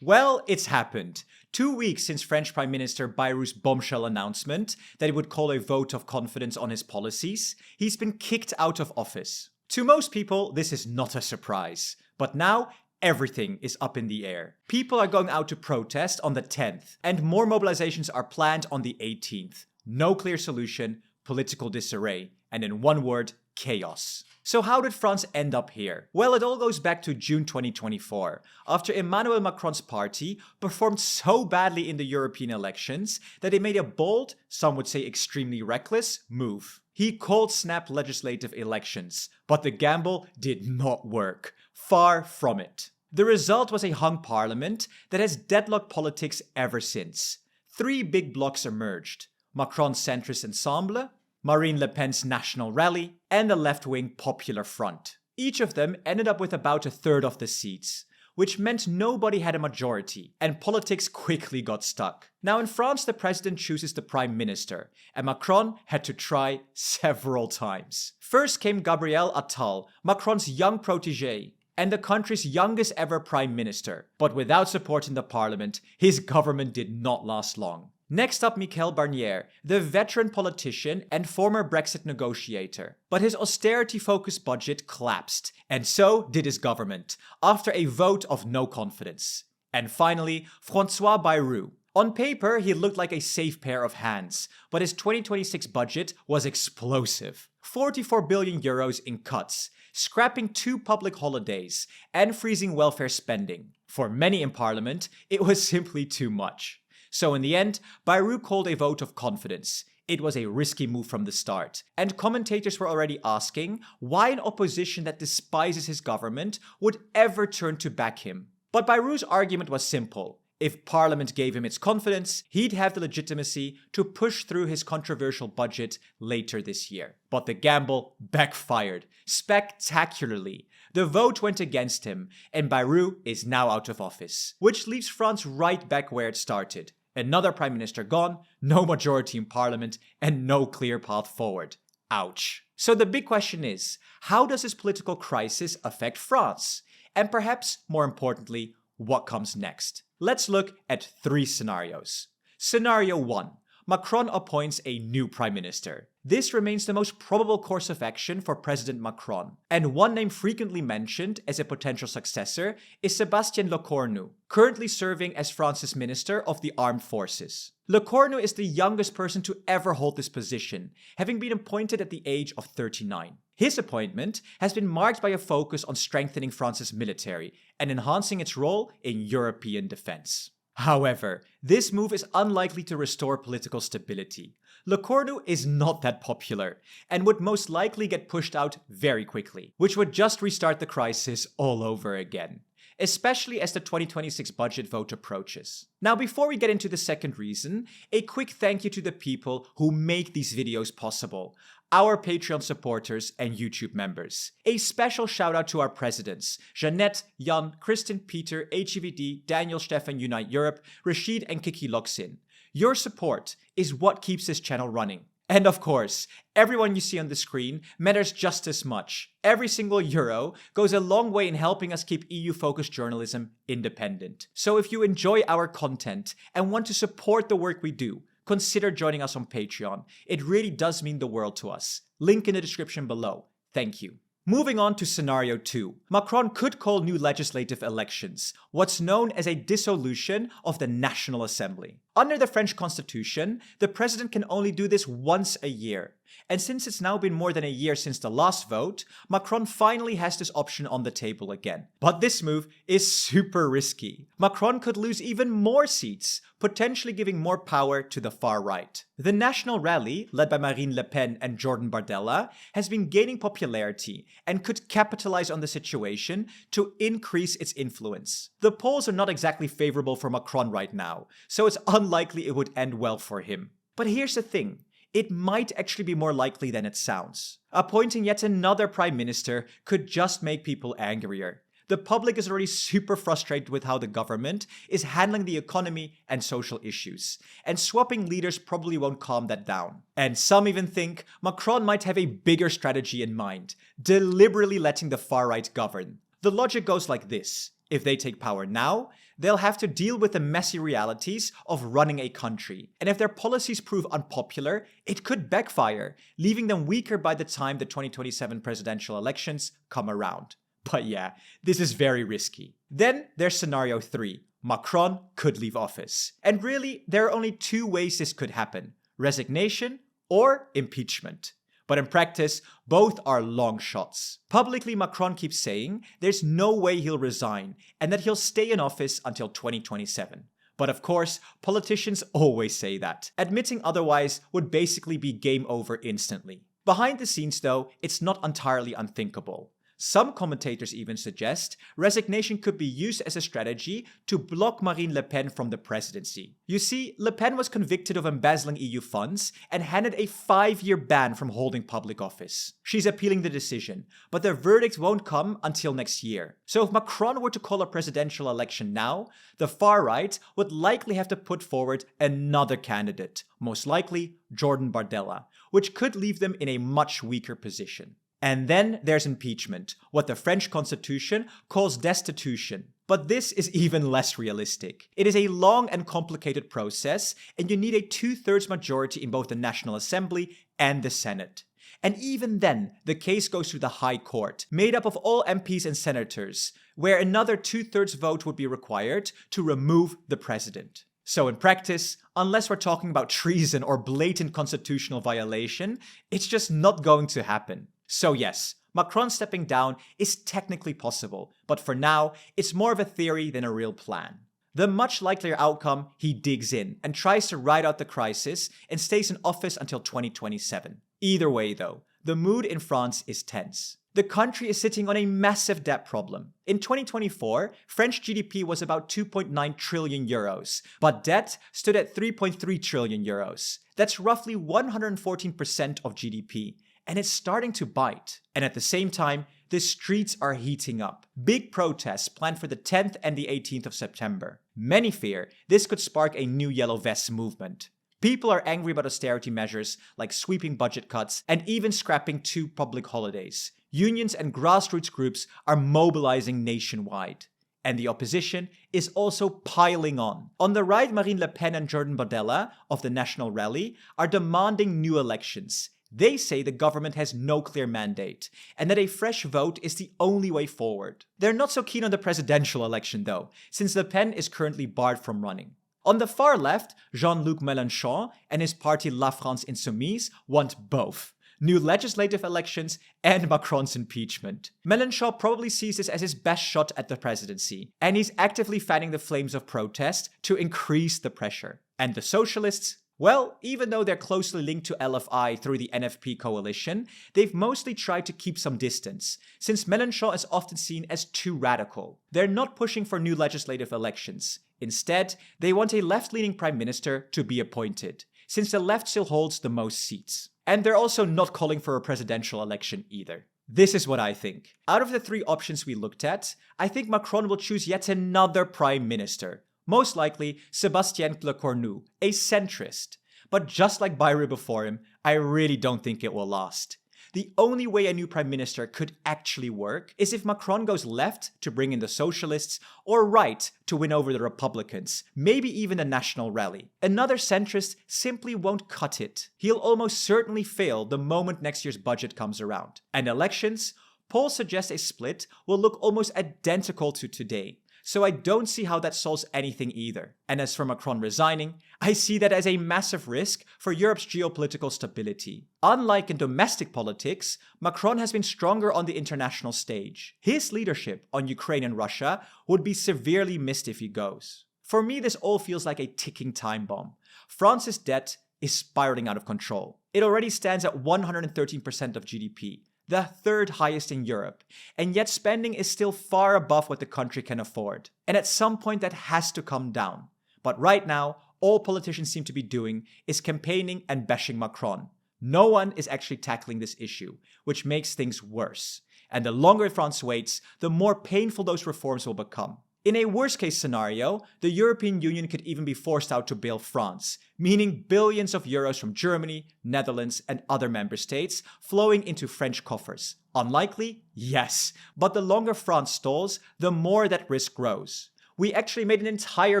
Well, it's happened. 2 weeks since French Prime Minister Bayrou's bombshell announcement that he would call a vote of confidence on his policies, he's been kicked out of office. To most people, this is not a surprise. But now, everything is up in the air. People are going out to protest on the 10th, and more mobilizations are planned on the 18th. No clear solution, political disarray, and in one word, chaos. So how did France end up here? Well, it all goes back to June 2024, after Emmanuel Macron's party performed so badly in the European elections that they made a bold, some would say extremely reckless, move. He cold-snapped legislative elections, but the gamble did not work. Far from it. The result was a hung parliament that has deadlocked politics ever since. 3 big blocs emerged: Macron's centrist Ensemble, Marine Le Pen's National Rally, and the left-wing Popular Front. Each of them ended up with about a third of the seats, which meant nobody had a majority, and politics quickly got stuck. Now in France, the president chooses the prime minister, and Macron had to try several times. First came Gabriel Attal, Macron's young protégé, and the country's youngest ever prime minister. But without support in the parliament, his government did not last long. Next up, Michel Barnier, the veteran politician and former Brexit negotiator. But his austerity-focused budget collapsed, and so did his government, after a vote of no confidence. And finally, François Bayrou. On paper, he looked like a safe pair of hands, but his 2026 budget was explosive. 44 billion euros in cuts, scrapping 2 public holidays, and freezing welfare spending. For many in parliament, it was simply too much. So in the end, Bayrou called a vote of confidence. It was a risky move from the start, and commentators were already asking why an opposition that despises his government would ever turn to back him. But Bayrou's argument was simple. If Parliament gave him its confidence, he'd have the legitimacy to push through his controversial budget later this year. But the gamble backfired spectacularly. The vote went against him, and Bayrou is now out of office, which leaves France right back where it started. Another prime minister gone, no majority in parliament, and no clear path forward. Ouch. So the big question is, how does this political crisis affect France? And perhaps, more importantly, what comes next? Let's look at 3 scenarios. Scenario 1. Macron appoints a new prime minister. This remains the most probable course of action for President Macron, and one name frequently mentioned as a potential successor is Sébastien Lecornu, currently serving as France's Minister of the Armed Forces. Lecornu is the youngest person to ever hold this position, having been appointed at the age of 39. His appointment has been marked by a focus on strengthening France's military and enhancing its role in European defense. However, this move is unlikely to restore political stability. Lecornu is not that popular, and would most likely get pushed out very quickly, which would just restart the crisis all over again, especially as the 2026 budget vote approaches. Now, before we get into the second reason, a quick thank you to the people who make these videos possible, our Patreon supporters and YouTube members. A special shout out to our presidents, Jeanette, Jan, Kristen, Peter, HEVD, Daniel, Stefan, Unite Europe, Rashid, and Kiki Loksin. Your support is what keeps this channel running. And of course, everyone you see on the screen matters just as much. Every single euro goes a long way in helping us keep EU-focused journalism independent. So if you enjoy our content and want to support the work we do, consider joining us on Patreon. It really does mean the world to us. Link in the description below. Thank you. Moving on to scenario 2. Macron could call new legislative elections, what's known as a dissolution of the National Assembly. Under the French Constitution, the president can only do this once a year. And since it's now been more than a year since the last vote, Macron finally has this option on the table again. But this move is super risky. Macron could lose even more seats, potentially giving more power to the far right. The National Rally, led by Marine Le Pen and Jordan Bardella, has been gaining popularity and could capitalize on the situation to increase its influence. The polls are not exactly favorable for Macron right now, so it's unlikely it would end well for him. But here's the thing. It might actually be more likely than it sounds. Appointing yet another prime minister could just make people angrier. The public is already super frustrated with how the government is handling the economy and social issues, and swapping leaders probably won't calm that down. And some even think Macron might have a bigger strategy in mind, deliberately letting the far right govern. The logic goes like this. If they take power now, they'll have to deal with the messy realities of running a country. And if their policies prove unpopular, it could backfire, leaving them weaker by the time the 2027 presidential elections come around. But yeah, this is very risky. Then there's scenario 3. Macron could leave office. And really, there are only 2 ways this could happen: resignation or impeachment. But in practice, both are long shots. Publicly, Macron keeps saying there's no way he'll resign and that he'll stay in office until 2027. But of course, politicians always say that. Admitting otherwise would basically be game over instantly. Behind the scenes though, it's not entirely unthinkable. Some commentators even suggest resignation could be used as a strategy to block Marine Le Pen from the presidency. You see, Le Pen was convicted of embezzling EU funds and handed a 5-year ban from holding public office. She's appealing the decision, but the verdict won't come until next year. So if Macron were to call a presidential election now, the far right would likely have to put forward another candidate, most likely Jordan Bardella, which could leave them in a much weaker position. And then there's impeachment, what the French constitution calls destitution. But this is even less realistic. It is a long and complicated process, and you need a 2/3 majority in both the National Assembly and the Senate. And even then, the case goes through the High Court, made up of all MPs and senators, where another 2/3 vote would be required to remove the president. So in practice, unless we're talking about treason or blatant constitutional violation, it's just not going to happen. So yes, Macron stepping down is technically possible, but for now, it's more of a theory than a real plan. The much likelier outcome, he digs in and tries to ride out the crisis and stays in office until 2027. Either way though, the mood in France is tense. The country is sitting on a massive debt problem. In 2024, French GDP was about 2.9 trillion euros, but debt stood at 3.3 trillion euros. That's roughly 114% of GDP. And it's starting to bite. And at the same time, the streets are heating up. Big protests planned for the 10th and the 18th of September. Many fear this could spark a new Yellow Vests movement. People are angry about austerity measures like sweeping budget cuts and even scrapping 2 public holidays. Unions and grassroots groups are mobilizing nationwide. And the opposition is also piling on. On the right, Marine Le Pen and Jordan Bardella of the National Rally are demanding new elections. They say the government has no clear mandate, and that a fresh vote is the only way forward. They're not so keen on the presidential election though, since Le Pen is currently barred from running. On the far left, Jean-Luc Mélenchon and his party La France Insoumise want both: new legislative elections and Macron's impeachment. Mélenchon probably sees this as his best shot at the presidency, and he's actively fanning the flames of protest to increase the pressure. And the socialists? Well, even though they're closely linked to LFI through the NFP coalition, they've mostly tried to keep some distance, since Mélenchon is often seen as too radical. They're not pushing for new legislative elections. Instead, they want a left-leaning prime minister to be appointed, since the left still holds the most seats. And they're also not calling for a presidential election either. This is what I think. Out of the 3 options we looked at, I think Macron will choose yet another prime minister. Most likely, Sébastien Lecornu, a centrist. But just like Bayrou before him, I really don't think it will last. The only way a new prime minister could actually work is if Macron goes left to bring in the socialists, or right to win over the Republicans, maybe even a national rally. Another centrist simply won't cut it. He'll almost certainly fail the moment next year's budget comes around. And elections? Polls suggest a split will look almost identical to today. So I don't see how that solves anything either. And as for Macron resigning, I see that as a massive risk for Europe's geopolitical stability. Unlike in domestic politics, Macron has been stronger on the international stage. His leadership on Ukraine and Russia would be severely missed if he goes. For me, this all feels like a ticking time bomb. France's debt is spiraling out of control. It already stands at 113% of GDP. The 3rd highest in Europe, and yet spending is still far above what the country can afford. And at some point that has to come down. But right now, all politicians seem to be doing is campaigning and bashing Macron. No one is actually tackling this issue, which makes things worse. And the longer France waits, the more painful those reforms will become. In a worst-case scenario, the European Union could even be forced out to bail France, meaning billions of euros from Germany, Netherlands, and other member states flowing into French coffers. Unlikely? Yes. But the longer France stalls, the more that risk grows. We actually made an entire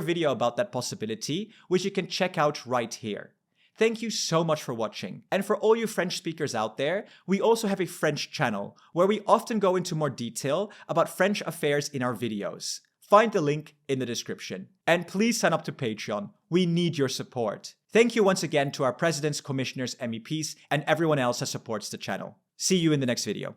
video about that possibility, which you can check out right here. Thank you so much for watching. And for all you French speakers out there, we also have a French channel where we often go into more detail about French affairs in our videos. Find the link in the description. And please sign up to Patreon. We need your support. Thank you once again to our presidents, commissioners, MEPs, and everyone else that supports the channel. See you in the next video.